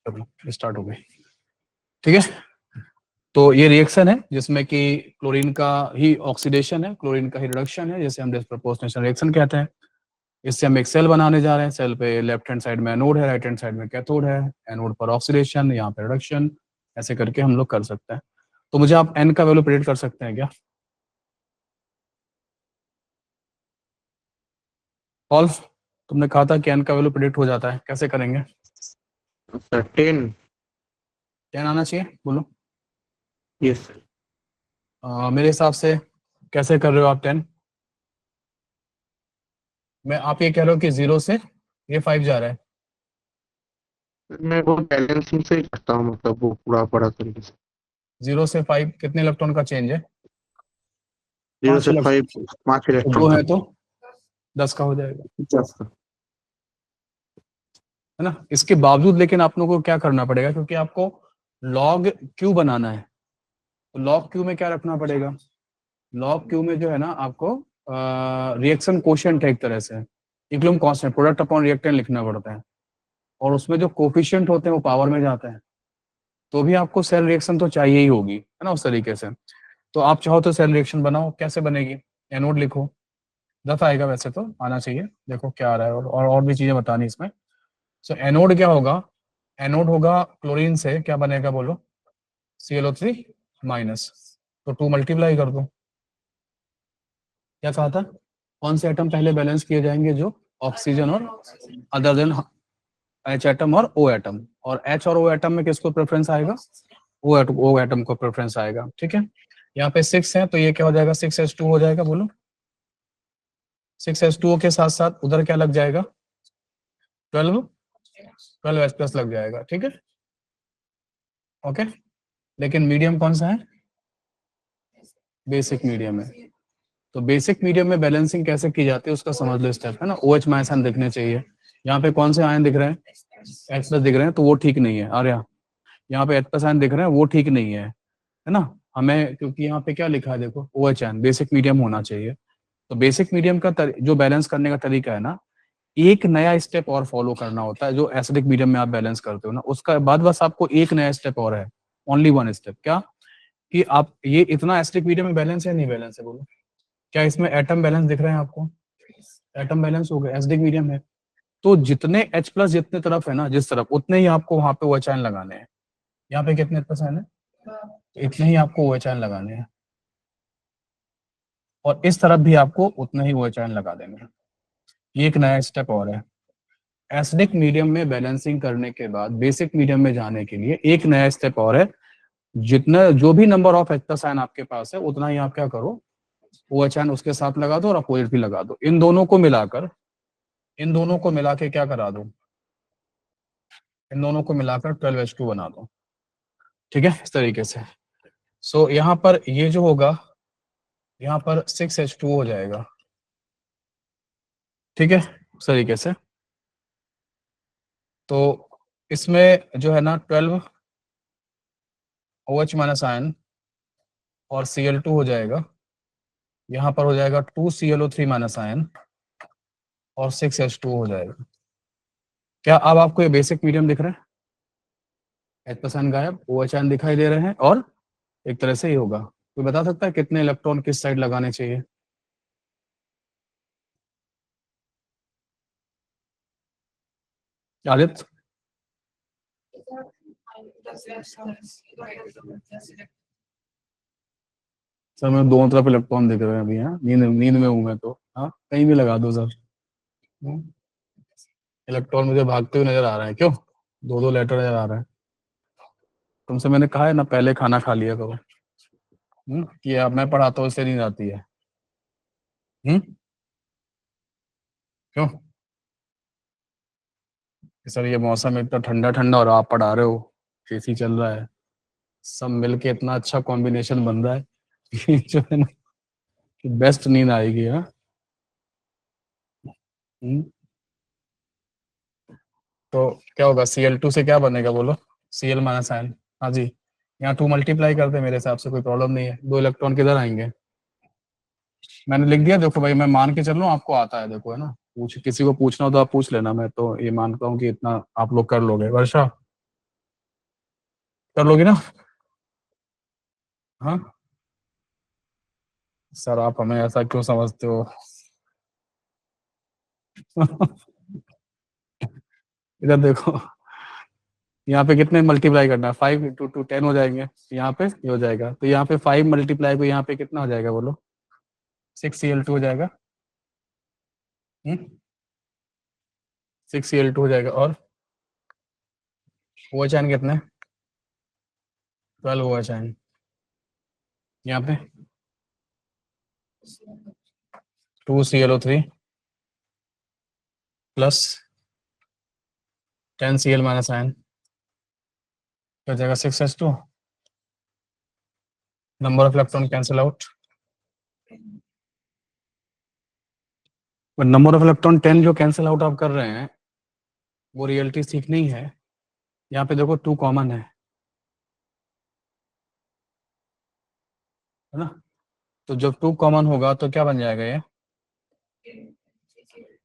चलो स्टार्ट हो गई। ठीक है, तो ये रिएक्शन है जिसमें कि क्लोरीन का ही ऑक्सीडेशन है, क्लोरीन का ही रिडक्शन है, जैसे हम डिस्प्रपोर्शनेशन रिएक्शन कहते हैं। इससे हम एक सेल बनाने जा रहे हैं। सेल पे लेफ्ट हैंड साइड में एनोड है, राइट हैंड साइड में कैथोड है। एनोड पर ऑक्सीडेशन, यहाँ पे रिडक्शन, ऐसे करके हम लोग कर सकते हैं। तो मुझे आप एन का वैल्यू प्रेडिक्ट कर सकते हैं क्या? पॉल, तुमने कहा था कि एन का वैल्यू प्रेडिक्ट हो जाता है, कैसे करेंगे? सर 10। 10 आना चाहिए, बोलो। Yes sir. मेरे हिसाब से कैसे कर रहे हो आप 10? मैं आप ये कह रहे हो कि 0 से ये 5 जा रहा है। मैं वो बैलेंसिंग से ही करता हूँ, मतलब वो पूरा बड़ा तरीके से। 0 से 5 कितने इलेक्ट्रॉन का चेंज है? 0 5 से इलेक्ट्रॉन। 5 5 तो इलेक्ट्रॉन 2 का। है तो 10 का हो जाएगा, 50 का। है ना। इसके बावजूद लेकिन आप लोगों को क्या करना पड़ेगा, क्योंकि आपको लॉग क्यू बनाना है, तो लॉग क्यू में क्या रखना पड़ेगा? लॉग क्यू में जो है ना आपको रिएक्शन कोशेंट है एक तरह से, equilibrium constant, product upon reactant लिखना पड़ता है, और उसमें जो कोफिशिएंट होते हैं वो पावर में जाते हैं। तो भी आपको सेल रिएक्शन तो चाहिए ही होगी, है ना, उस तरीके से। तो आप चाहो तो सेल रिएक्शन बनाओ, कैसे बनेगी? एनोड लिखो, 10 आएगा, वैसे तो आना चाहिए। देखो क्या आ रहा है, और भी चीजें बतानी इसमें। सो एनोड क्या होगा? एनोड होगा क्लोरीन से, क्या बनेगा बोलो? ClO3 minus. तो 2 मल्टीप्लाई कर दो। क्या कहा था? कौन से एटम पहले बैलेंस किए जाएंगे? जो ऑक्सीजन और अदर देन H एटम और O एटम। और H और O एटम में किसको प्रेफरेंस आएगा? O एटम को प्रेफरेंस आएगा। ठीक है, यहाँ पे 6 है तो ये क्या हो जाएगा? 6H2 हो जाएगा, बोलो। 6H2O के साथ साथ उधर क्या लग जाएगा? 12H+ लग जाएगा। ठीक है, ओके। लेकिन मीडियम कौन सा है? बेसिक मीडियम है। तो बेसिक मीडियम में बैलेंसिंग कैसे की जाती है उसका समझ लो स्टेप, है ना। OH माइनस आयन दिखने चाहिए। यहाँ पे कौन से आयन दिख रहे हैं? H+ दिख रहे हैं, तो वो ठीक नहीं है। अरे यहाँ पे H+ आयन दिख रहे हैं, वो ठीक नहीं है ना। हमें क्योंकि यहाँ पे क्या लिखा है देखो, OH आयन बेसिक मीडियम होना चाहिए। तो बेसिक मीडियम का जो बैलेंस करने का तरीका है ना, एक नया स्टेप और फॉलो करना होता है। जो एसिडिक मीडियम में आप बैलेंस करते हो ना, उसका बाद बस आपको एक नया स्टेप और है, ओनली वन स्टेप। क्या? कि आप ये इतना एसिडिक मीडियम में बैलेंस है, नहीं बैलेंस है, बोलो। क्या इसमें एटम बैलेंस दिख रहे हैं आपको? एटम बैलेंस हो गया, एसिडिक मीडियम है। तो जितने H+ जितने तरफ है ना, जिस तरफ, उतने ही आपको वहां पे OH आयन लगाने हैं। यहाँ पे कितने H+ आयन है? तो इतने ही आपको OH आयन लगाने हैं, और इस तरफ भी आपको उतना ही OH आयन लगा देंगे। ये एक नया स्टेप और है। एसिडिक मीडियम में बैलेंसिंग करने के बाद बेसिक मीडियम में जाने के लिए एक नया स्टेप और है। जितना जो भी नंबर ऑफ H+ आयन आपके पास है, उतना ही आप क्या करो, OH आयन उसके साथ लगा दो और अपोजिट भी लगा दो। इन दोनों को मिला के क्या करा दो? इन दोनों को मिलाकर 12H2 बना दो। ठीक है, इस तरीके से। सो यहाँ पर ये जो होगा, यहाँ पर 6H2 हो जाएगा। ठीक है, इस तरीके से। तो इसमें जो है ना 12 OH माइनस आयन और Cl2 हो जाएगा। यहाँ पर हो जाएगा 2 ClO3 माइनस आयन और 6H2 हो जाएगा। क्या अब आपको ये बेसिक मीडियम दिख रहा है? H+ आयन गायब, OH आयन दिखाई दे रहे हैं, और एक तरह से ही होगा। कोई बता सकता है कितने इलेक्ट्रॉन किस साइड लगाने चाहिए? आदित्य? सर मैं दोनों तरफ इलेक्ट्रॉन दिख रहे हैं अभी। हाँ, नींद नींद में हूं मैं तो। हाँ, कहीं भी लगा दो सर। इलेक्ट्रॉन मुझे भागते हुए नजर आ रहे हैं। क्यों? दो दो लेटर नजर आ रहे हैं। तुमसे मैंने कहा है ना, पहले खाना खा लिया करो। कि अब मैं पढ़ाता हूँ इससे नींद आती है। हम्म क्यों? कि सर ये मौसम इतना ठंडा ठंडा और आप पढ़ा रहे हो, AC चल रहा है, सब मिलके इतना अच्छा कॉम्बिनेशन बन रहा है कि जो है ना, बेस्ट नींद आएगी। हाँ। हम्म, तो क्या होगा? Cl2 से क्या बनेगा बोलो? Cl minus ion. हाँ जी, यहाँ 2 मल्टीप्लाई करते मेरे हिसाब से कोई प्रॉब्लम नहीं है। 2 इलेक्ट्रॉन किधर आएंगे? मैंने लिख दिया, देखो भाई, मैं मान के चल रहा हूँ आपको आता है, देखो, है ना। किसी को पूछना हो तो आप पूछ लेना, मैं तो ये मानता हूँ कि इतना आप लोग कर लोगे। वर्षा, कर लोगे ना? हाँ सर, आप हमें ऐसा क्यों समझते हो? इधर देखो, यहाँ पे कितने मल्टीप्लाई करना है, 5 × 2 10 हो जाएंगे, यहाँ पे ये हो जाएगा, तो यहाँ पे 5 मल्टीप्लाई को यहाँ पे कितना हो जाएगा बोलो? 6Cl2 हो जाएगा। 6Cl2 हो जाएगा, और OH आयन कितने? 12 OH आयन। यहाँ पे 2ClO3 plus 10Cl minus ion हो जाएगा 6H2। Number of electron cancel out, number of electron 10 जो कैंसिल आउट आप कर रहे हैं वो रियलिटी ठीक नहीं है। यहाँ पे देखो 2 कॉमन है ना? तो जब 2 कॉमन होगा तो क्या बन जाएगा ये?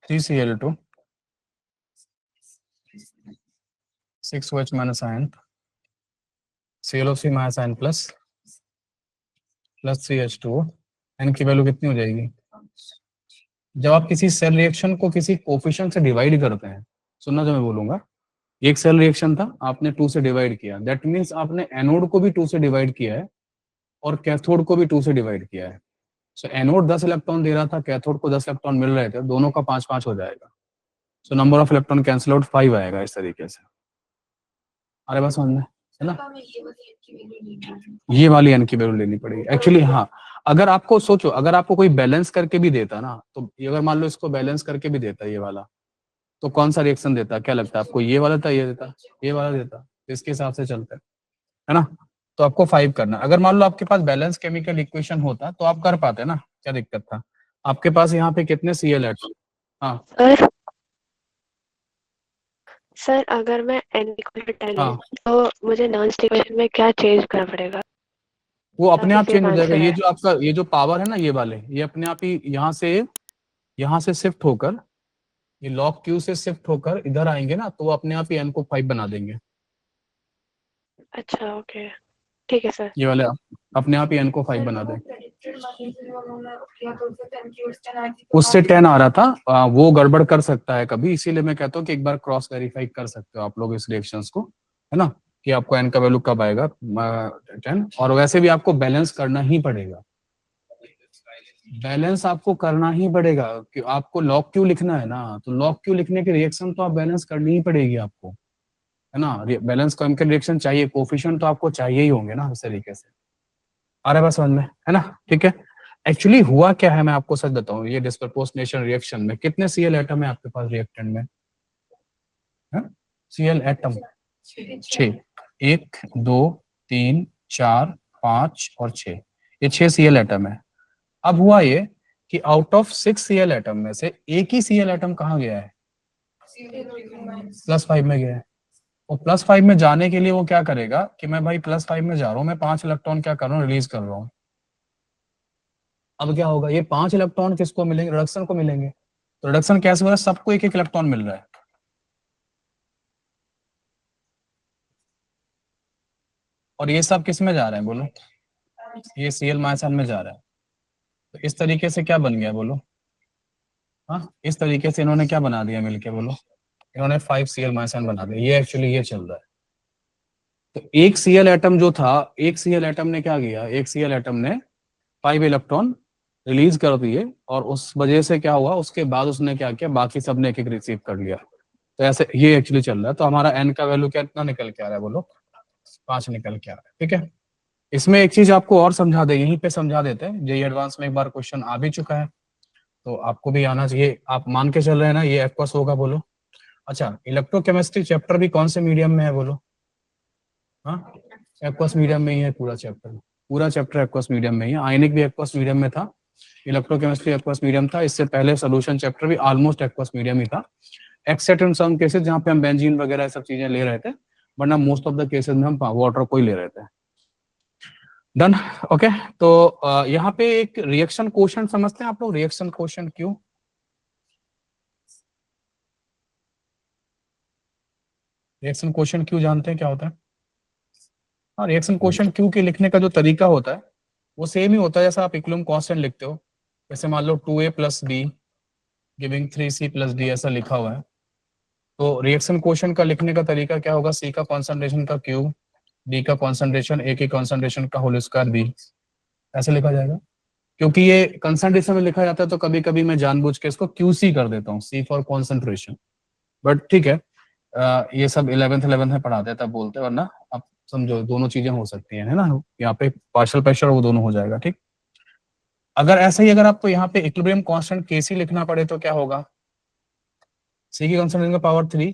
3Cl2 6OH minus ion ClO3 minus ion plus 3H2O। N की वैल्यू कितनी हो जाएगी? जब आप किसी सेल रिएक्शन को किसी कोफिशिएंट से डिवाइड करते हैं, सुनना जो मैं बोलूंगा, एक सेल रिएक्शन था, आपने 2 से डिवाइड किया, दैट मीन्स आपने एनोड को भी 2 से डिवाइड किया है और कैथोड को भी 2 से डिवाइड किया है। सो एनोड 10 इलेक्ट्रॉन दे रहा था, कैथोड को 10 इलेक्ट्रॉन मिल रहे थे, दोनों का 5-5 हो जाएगा। So number of electron cancel out 5 आएगा इस तरीके से। अरे बस समझ में है ना? ये वाली एन की वैल्यू लेनी पड़ेगी एक्चुअली। हाँ, अगर आपको सोचो, अगर आपको कोई बैलेंस करके भी देता ना, तो अगर मान लो इसको बैलेंस करके भी देता ये वाला, तो कौन सा रिएक्शन देता? क्या लगता है आपको? ये वाला था, ये देता, ये वाला देता? तो इसके हिसाब से चलता है ना? तो आपको 5 करना। अगर मान लो आपके पास बैलेंस केमिकल इक्वेशन होता तो आप कर पाते ना, क्या दिक्कत था? आपके पास यहाँ पे कितने Cl एटम? हाँ सर सर अगर मैं n इक्वल 10 हाँ, लूं तो मुझे नॉन इक्वेशन में क्या चेंज करना पड़ेगा? वो अपने आप फिर चेंज हो जाएगा। आंसर ये है। जो आपका ये जो पावर है ना, ये वाले, ये अपने आप ही यहाँ से शिफ्ट होकर, ये लॉग क्यू से शिफ्ट होकर इधर आएंगे ना, तो वो अपने आप ही एन को 5 बना देंगे। अच्छा ओके, ठीक है सर। ये वाले अपने आप ही एन को 5 बना देंगे। उससे 10 आ रहा था, वो गड़बड़ कर सकता है कभी, इसीलिए मैं कहता हूँ कि एक बार क्रॉस वेरीफाई कर सकते हो आप लोग इस रिएक्शंस को, है ना, कि आपको एन का वैल्यू कब आएगा 10। और वैसे भी आपको बैलेंस करना ही पड़ेगा, बैलेंस आपको करना ही पड़ेगा, कि आपको लॉग क्यू लिखना है ना, तो लॉग क्यू लिखने की रिएक्शन तो आप बैलेंस करनी ही पड़ेगी आपको, है ना? बैलेंस केमिकल रिएक्शन चाहिए, कोफिशिएंट तो आपको चाहिए ही होंगे ना इस तरीके से। आ रहा है बात समझ में, है ना? ठीक है। एक्चुअली हुआ क्या है, मैं आपको सच बताऊं, ये डिस्प्रपोर्शनेशन रिएक्शन में कितने Cl एटम है आपके पास रिएक्टेंट में? Cl एटम 6, 1 2 3 4 5 और 6, ये 6 Cl एटम है। अब हुआ ये कि आउट ऑफ 6 Cl एटम में से एक ही Cl एटम कहाँ गया है? +5 में गया है। और +5 में जाने के लिए वो क्या करेगा कि मैं भाई +5 में जा रहा हूँ, मैं 5 इलेक्ट्रॉन क्या कर रहा हूँ, रिलीज कर रहा हूँ। अब क्या होगा, ये 5 इलेक्ट्रॉन किसको मिलेंगे? रिडक्शन को मिलेंगे। तो रिडक्शन कैसे हो रहा है? सबको एक एक इलेक्ट्रॉन मिल रहा है। और ये सब किस में जा रहे हैं बोलो? ये Cl माइनस में जा रहा है। तो इस तरीके से क्या बन गया बोलो? हाँ, इस तरीके से इन्होंने क्या बना दिया मिलके बोलो? इन्होंने 5 Cl माइनस बना दिया। ये एक्चुअली ये चल रहा है। तो एक Cl एटम जो था, एक Cl एटम ने क्या किया, एक Cl एटम ने 5 इलेक्ट्रॉन रिलीज कर दिए, और उस वजह से क्या हुआ, उसके बाद उसने क्या किया, बाकी सबने एक एक रिसीव कर लिया। तो ऐसे ये एक्चुअली चल रहा है। तो हमारा एन का वैल्यू क्या इतना निकल के आ रहा है बोलो? 5 निकल के आ रहा है। ठीक है। इसमें एक चीज आपको और समझा दे, यहीं पे समझा देते हैं, जेईई एडवांस में एक बार क्वेश्चन आ भी चुका है, तो आपको भी आना चाहिए। आप मान के चल रहे हैं ना ये एक्वस होगा बोलो? अच्छा, इलेक्ट्रोकेमिस्ट्री चैप्टर भी कौन से मीडियम में है बोलो? हाँ, एक्वस मीडियम में ही है पूरा चैप्टर, पूरा चैप्टर एक्वस मीडियम में ही है। आयनिक भी एक्वस मीडियम में था, इलेक्ट्रोकेमिस्ट्री एक्वस मीडियम था, इससे पहले सोल्यूशन चैप्टर भी ऑलमोस्ट एक्वस मीडियम ही था, एक्सेप्ट इन सम केसेस जहाँ पे हम बेंजीन वगैरह सब चीजें ले रहे थे, वरना मोस्ट ऑफ द केसेस में हम वाटर को ही ले रहे थे। डन। ओके। तो यहाँ पे एक रिएक्शन क्वोशंट समझते हैं आप लोग, रिएक्शन क्वोशंट क्यों? रिएक्शन क्वोशंट क्यों जानते हैं क्या होता है? हाँ, रिएक्शन कोएफिशिएंट क्यू के लिखने का जो तरीका होता है वो सेम ही होता है जैसा आप इक्विलिब्रियम कांस्टेंट लिखते हो। जैसे मान लो 2a + b giving 3c + d ऐसा लिखा हुआ है, तो रिएक्शन कोएफिशिएंट का लिखने का तरीका क्या होगा, c का कॉन्सेंट्रेशन का क्यूब, d का कॉन्सेंट्रेशन, a के कॉन्सेंट्रेशन का होल स्क्वायर b, ऐसे लिखा जाएगा। क्योंकि ये कंसंट्रेशन में लिखा जाता है तो कभी कभी मैं जानबूझ के इसको QC कर देता हूँ, C फॉर कॉन्सेंट्रेशन, बट ठीक है, ये सब 11th में पढ़ाते हैं तब बोलते हैं, वरना आप समझो दोनों चीजें हो सकती हैं, है ना, यहाँ पे पार्शियल प्रेशर वो दोनों हो जाएगा। ठीक, अगर ऐसा ही अगर आपको यहाँ पे इक्विलिब्रियम कांस्टेंट Kc लिखना पड़े तो क्या होगा, C की कॉन्सेंट्रेशन का पावर 3,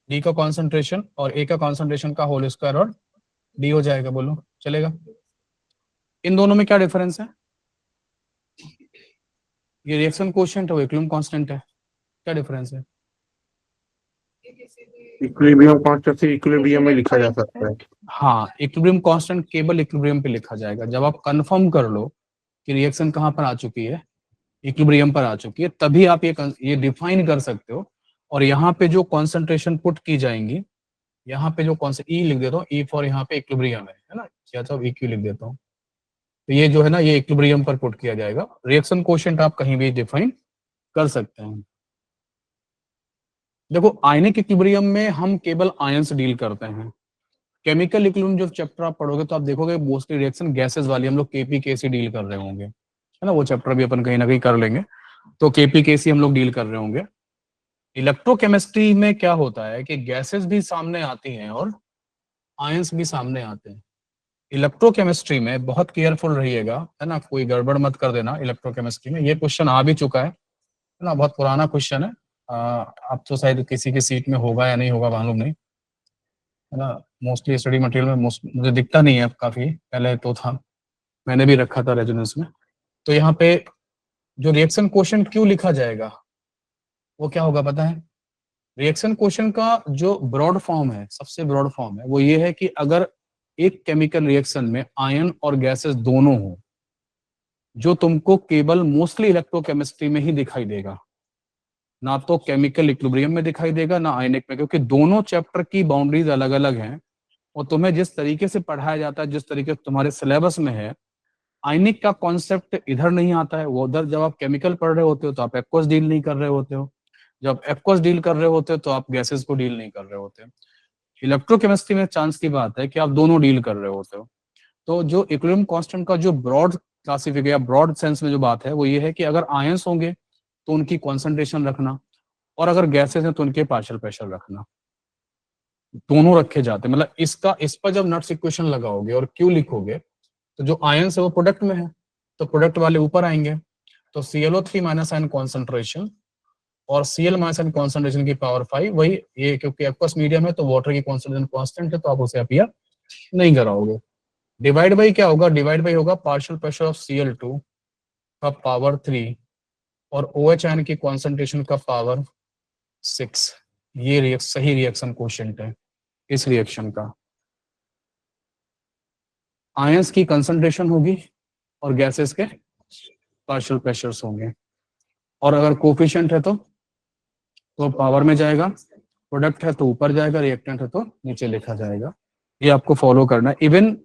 D का कॉन्सेंट्रेशन और A का कॉन्सेंट्रेशन का होल स्क्वायर और D हो जाएगा। बोलो चलेगा? इन दोनों में क्या डिफरेंस है, ये रिएक्शन कोएफिशिएंट है, इक्विलिब्रियम कांस्टेंट है, क्या डिफरेंस है? इक्विलिब्रियम कांस्टेंट से इक्विलिब्रियम में लिखा जा सकता है। हाँ, इक्विलिब्रियम कांस्टेंट केवल इक्विलिब्रियम पे लिखा जाएगा। जब आप कंफर्म कर लो कि रिएक्शन कहाँ पर आ चुकी है, इक्विलिब्रियम पर आ चुकी है, तभी आप ये डिफाइन कर सकते हो। और यहाँ पे जो कॉन्सेंट्रेशन पुट की जाएंगी, यहाँ पे जो ई लिख देता हूँ, ई फॉर यहाँ पे इक्विलिब्रियम है ना, या तो इक्यू लिख देता हूँ, तो ये जो है ना ये इक्विलिब्रियम पर पुट किया जाएगा। रिएक्शन कोएफिशिएंट आप कहीं भी डिफाइन कर सकते हैं। देखो, आयनिक इक्विलिब्रियम में हम केवल आयंस डील करते हैं। केमिकल इक्विलिब्रियम जो चैप्टर आप पढ़ोगे तो आप देखोगे मोस्टली रिएक्शन गैसेस वाली हम लोग केपी केसी डील कर रहे होंगे, है ना, वो चैप्टर भी अपन कहीं ना कहीं कर लेंगे, तो केपी केसी हम लोग डील कर रहे होंगे। इलेक्ट्रोकेमिस्ट्री में क्या होता है कि गैसेस भी सामने आती हैं और आयंस भी सामने आते हैं। इलेक्ट्रोकेमिस्ट्री में बहुत केयरफुल रहिएगा, है ना, कोई गड़बड़ मत कर देना। इलेक्ट्रोकेमिस्ट्री में ये क्वेश्चन आ भी चुका है ना, बहुत पुराना क्वेश्चन है। अब तो शायद किसी की सीट में होगा या नहीं होगा मालूम नहीं, है ना। मोस्टली स्टडी मटेरियल में मुझे दिखता नहीं है, अब काफी पहले तो था, मैंने भी रखा था रेजोनेंस में। तो यहाँ पे जो रिएक्शन कोएफिशिएंट क्यों लिखा जाएगा वो क्या होगा पता है? रिएक्शन कोएफिशिएंट का जो ब्रॉड फॉर्म है, सबसे ब्रॉड फॉर्म है, वो ये है कि अगर एक केमिकल रिएक्शन में आयन और गैसेस दोनों हो, जो तुमको केवल मोस्टली इलेक्ट्रोकेमिस्ट्री में ही दिखाई देगा, ना तो केमिकल इक्विलिब्रियम में दिखाई देगा ना आयनिक में, क्योंकि दोनों चैप्टर की बाउंड्रीज अलग अलग हैं और तुम्हें जिस तरीके से पढ़ाया जाता है, जिस तरीके से तुम्हारे सिलेबस में है, आयनिक का कॉन्सेप्ट इधर नहीं आता है, वो उधर। जब आप केमिकल पढ़ रहे होते हो तो आप एक्वस डील नहीं कर रहे होते हो, जब एक्वस डील कर रहे होते हो तो आप गैसेस को डील नहीं कर रहे होते हो। इलेक्ट्रोकेमिस्ट्री में चांस की बात है कि आप दोनों डील कर रहे होते हो। तो जो इक्विलिब्रियम कांस्टेंट का जो ब्रॉड क्लासिफिकेशन या ब्रॉड सेंस में जो बात है वो ये है कि अगर आयंस होंगे तो उनकी कॉन्सेंट्रेशन रखना, और अगर गैसेस हैं तो उनके पार्शियल प्रेशर रखना, दोनों रखे जाते हैं। मतलब इस पर जब नट्स इक्वेशन लगाओगे और क्यू लिखोगे तो जो आयंस है वो प्रोडक्ट में है, तो प्रोडक्ट वाले ऊपर आएंगे, तो ClO3 माइनस आयन कॉन्सेंट्रेशन और Cl माइनस आयन कॉन्सेंट्रेशन की पावर 5, वही ये क्योंकि एक्वस मीडियम है तो वाटर की कॉन्सेंट्रेशन कांस्टेंट है तो आप उसे अपीयर नहीं कराओगे। डिवाइड बाई क्या होगा, डिवाइड बाई होगा पार्शियल प्रेशर ऑफ Cl2 का पावर 3 और OH आयन की कॉन्सेंट्रेशन का पावर 6। ये सही रिएक्शन कोएफिशिएंट है इस रिएक्शन का। आयंस की कंसंट्रेशन होगी और गैसेस के पार्शियल प्रेशर्स होंगे, और अगर कोफिशिएंट है तो पावर में जाएगा, प्रोडक्ट है तो ऊपर जाएगा, रिएक्टेंट है तो नीचे लिखा जाएगा। ये आपको फॉलो करना है। इवन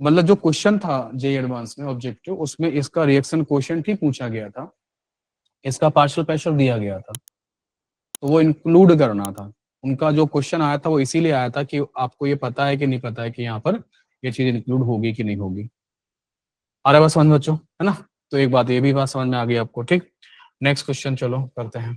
मतलब जो क्वेश्चन था जे एडवांस में ऑब्जेक्टिव, उसमें इसका रिएक्शन कोएफिशिएंट ही पूछा गया था, इसका पार्शियल प्रेशर दिया गया था, तो वो इंक्लूड करना था। उनका जो क्वेश्चन आया था वो इसीलिए आया था कि आपको ये पता है कि नहीं पता है कि यहाँ पर ये चीज इंक्लूड होगी कि नहीं होगी। आ रहा है बात समझ बच्चों, है ना? तो एक बात ये भी बात समझ में आ गई आपको। ठीक, नेक्स्ट क्वेश्चन चलो करते हैं।